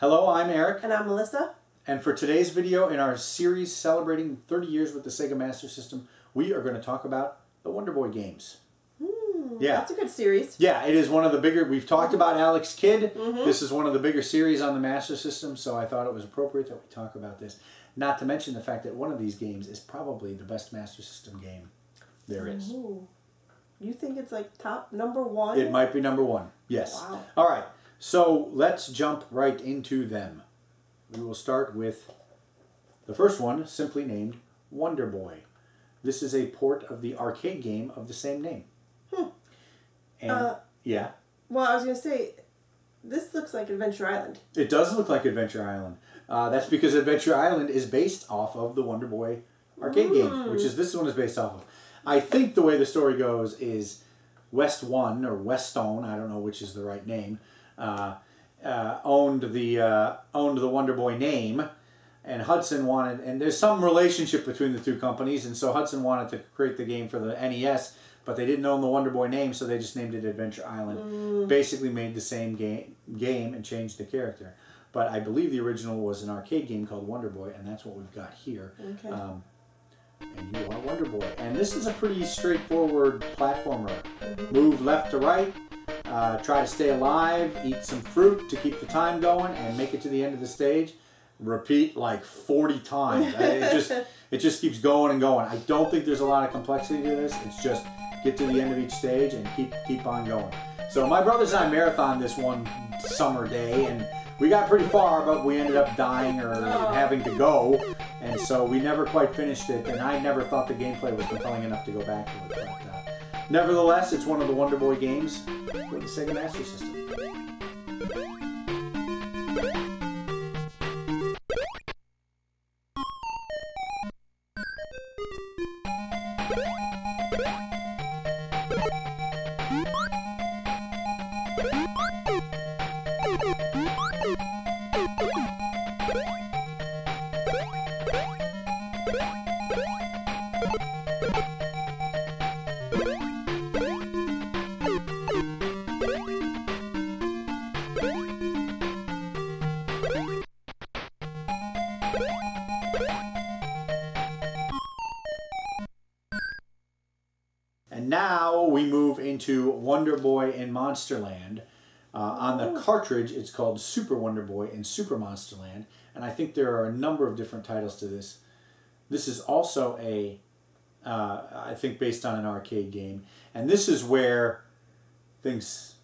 Hello, I'm Eric. And I'm Melissa. And for today's video in our series celebrating 30 years with the Sega Master System, we are going to talk about the Wonder Boy games. Yeah, that's a good series. Yeah, it is one of the bigger. We've talked about Alex Kidd. This is one of the bigger series on the Master System, so I thought it was appropriate that we talk about this. Not to mention the fact that one of these games is probably the best Master System game there is. Ooh. You think it's like top #1? It might be #1. Yes. Wow. All right. So let's jump right into them. We will start with the first one, simply named Wonder Boy. This is a port of the arcade game of the same name. And, yeah. Well, I was going to say, this looks like Adventure Island. It does look like Adventure Island. That's because Adventure Island is based off of the Wonder Boy arcade game, which is this one is based off of. I think the way the story goes is West One or Westone, I don't know which is the right name, owned the Wonder Boy name, and Hudson wanted, and there's some relationship between the two companies, and so Hudson wanted to create the game for the NES, but they didn't own the Wonder Boy name, so they just named it Adventure Island. Basically made the same game and changed the character. But I believe the original was an arcade game called Wonder Boy, and that's what we've got here. Okay. And you are Wonder Boy. And this is a pretty straightforward platformer. Move left to right, try to stay alive, eat some fruit to keep the time going, and make it to the end of the stage. Repeat like 40 times. It just keeps going and going. I don't think there's a lot of complexity to this. It's just get to the end of each stage and keep on going. So my brothers and I marathoned this one summer day, and we got pretty far, but we ended up dying or having to go, and so we never quite finished it, and I never thought the gameplay was compelling enough to go back to it. But, nevertheless, it's one of the Wonder Boy games for the Sega Master System. And now we move into Wonder Boy in Monsterland. On the cartridge, it's called Super Wonder Boy and Super Monsterland, and I think there are a number of different titles to this. This is also I think based on an arcade game, and this is where things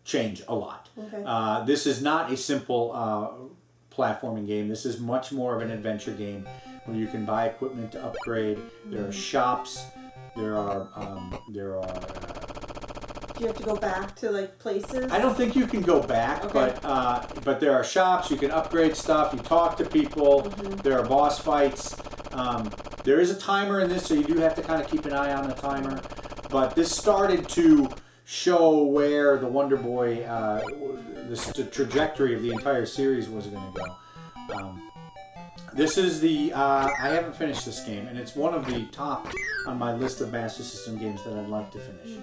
change a lot. Okay. This is not a simple platforming game. This is much more of an adventure game where you can buy equipment to upgrade. There are shops. There are. Do you have to go back to like places? I don't think you can go back, okay. but there are shops. You can upgrade stuff. You talk to people. There are boss fights. There is a timer in this, so you do have to kind of keep an eye on the timer. But this started to show where the Wonder Boy, the trajectory of the entire series was going to go. This is the, I haven't finished this game, and it's one of the top on my list of Master System games that I'd like to finish.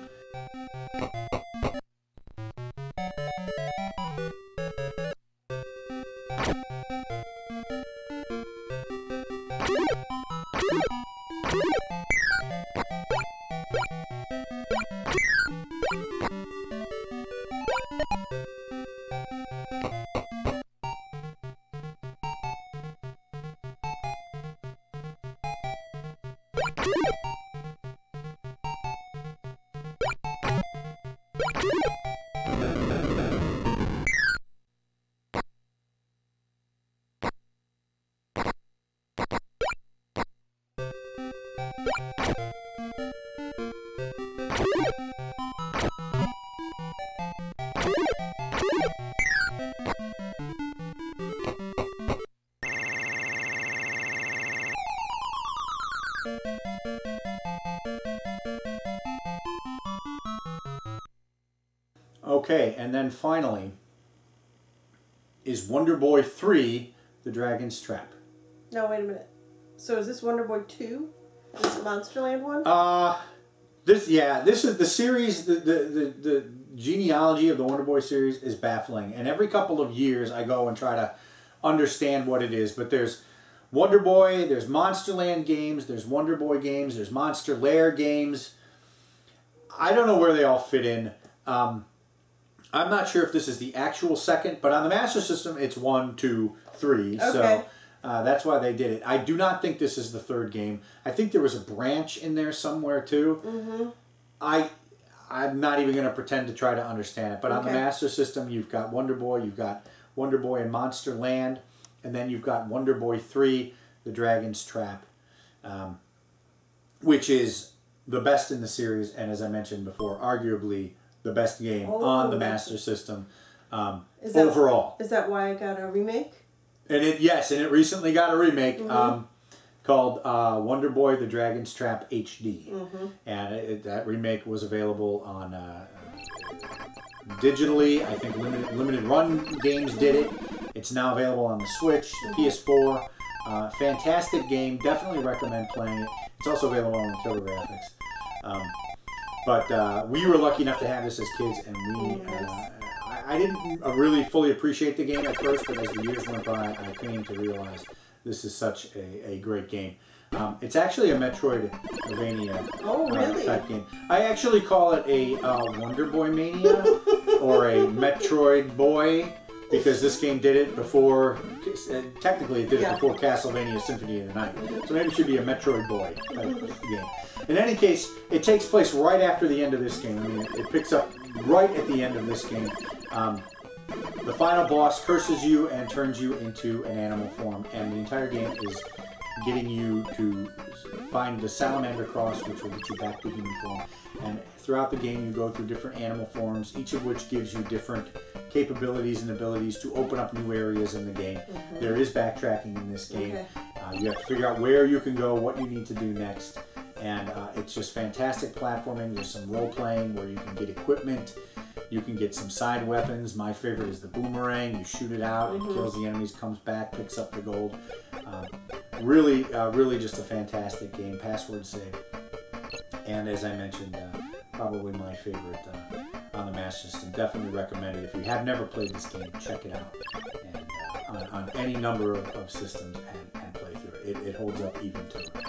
Okay, and then finally is Wonder Boy 3, The Dragon's Trap. No, wait a minute. So is this Wonder Boy 2? This Monsterland one? This is the series. The genealogy of the Wonder Boy series is baffling. And every couple of years I go and try to understand what it is. But there's Wonder Boy, there's Monsterland games, there's Wonder Boy games, there's Monster Lair games. I don't know where they all fit in. I'm not sure if this is the actual second, but on the Master System it's 1, 2, 3. Okay. So that's why they did it. I do not think this is the third game. I think there was a branch in there somewhere too. Mm-hmm. I'm not even going to pretend to try to understand it. But on the Master System, you've got Wonder Boy, you've got Wonder Boy and Monster Land, and then you've got Wonder Boy 3, The Dragon's Trap, which is the best in the series, and as I mentioned before, arguably the best game on the Master System overall. Is that why I got a remake? And it recently got a remake called Wonder Boy: The Dragon's Trap HD, and that remake was available on digitally. I think Limited Run Games did it. It's now available on the Switch, the PS4. Fantastic game. Definitely recommend playing it. It's also available on the Killer Graphics. But we were lucky enough to have this as kids, and I didn't really fully appreciate the game at first, but as the years went by, I came to realize this is such a great game. It's actually a Metroidvania type game. I actually call it a Wonder Boy Mania or a Metroid Boy, because this game did it before, technically it did it before Castlevania Symphony of the Night. So maybe it should be a Metroid Boy type game. In any case, it takes place right after the end of this game. I mean, it picks up right at the end of this game. The final boss curses you and turns you into an animal form, and the entire game is getting you to find the Salamander Cross, which will get you back to human form. And throughout the game, you go through different animal forms, each of which gives you different capabilities and abilities to open up new areas in the game. There is backtracking in this game. You have to figure out where you can go, what you need to do next. And it's just fantastic platforming. There's some role-playing where you can get equipment. You can get some side weapons. My favorite is the boomerang. You shoot it out, it kills the enemies, comes back, picks up the gold. Really just a fantastic game. Password save. And as I mentioned, probably my favorite on the Master System. Definitely recommend it. If you have never played this game, check it out. And on any number of systems and play through it. It holds up even to today.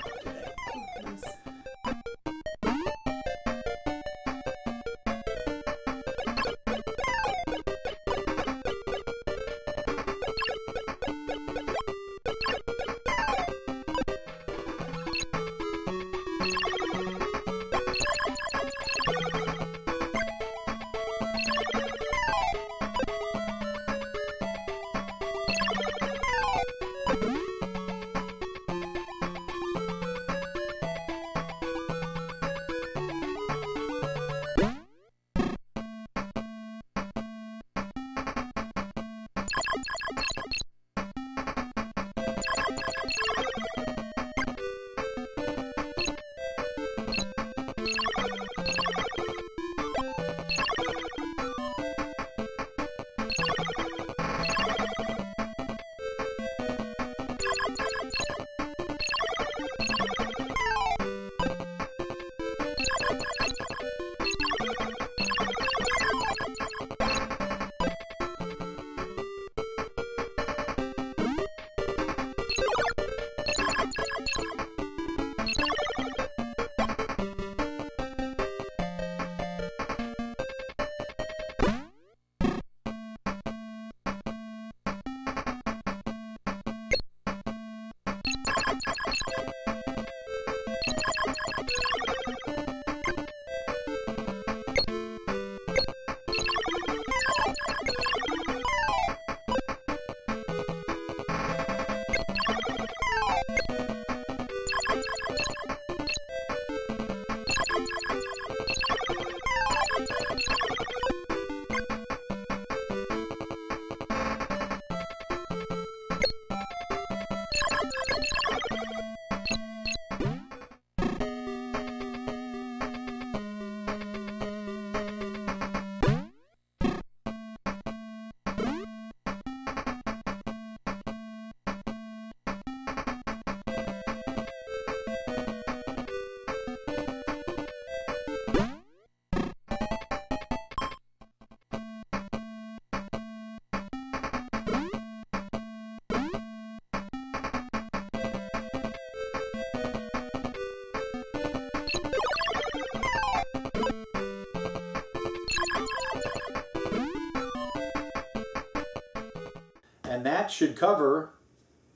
And that should cover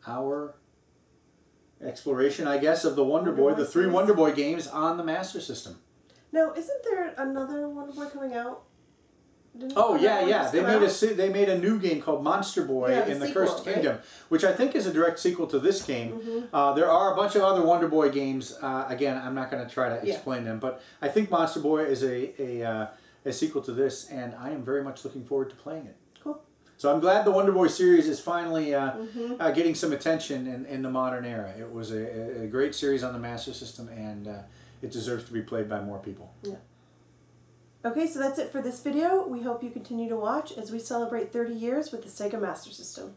our exploration, I guess, of the Wonder Boy, the 3 Wonder Boy games on the Master System. Now, isn't there another Wonder Boy coming out? Oh yeah. They made a new game called Monster Boy in the sequel, Cursed Kingdom, which I think is a direct sequel to this game. There are a bunch of other Wonder Boy games. Again, I'm not going to try to explain them, but I think Monster Boy is a sequel to this, and I am very much looking forward to playing it. Cool. So I'm glad the Wonder Boy series is finally getting some attention in the modern era. It was a great series on the Master System, and it deserves to be played by more people. Yeah. Okay, so that's it for this video. We hope you continue to watch as we celebrate 30 years with the Sega Master System.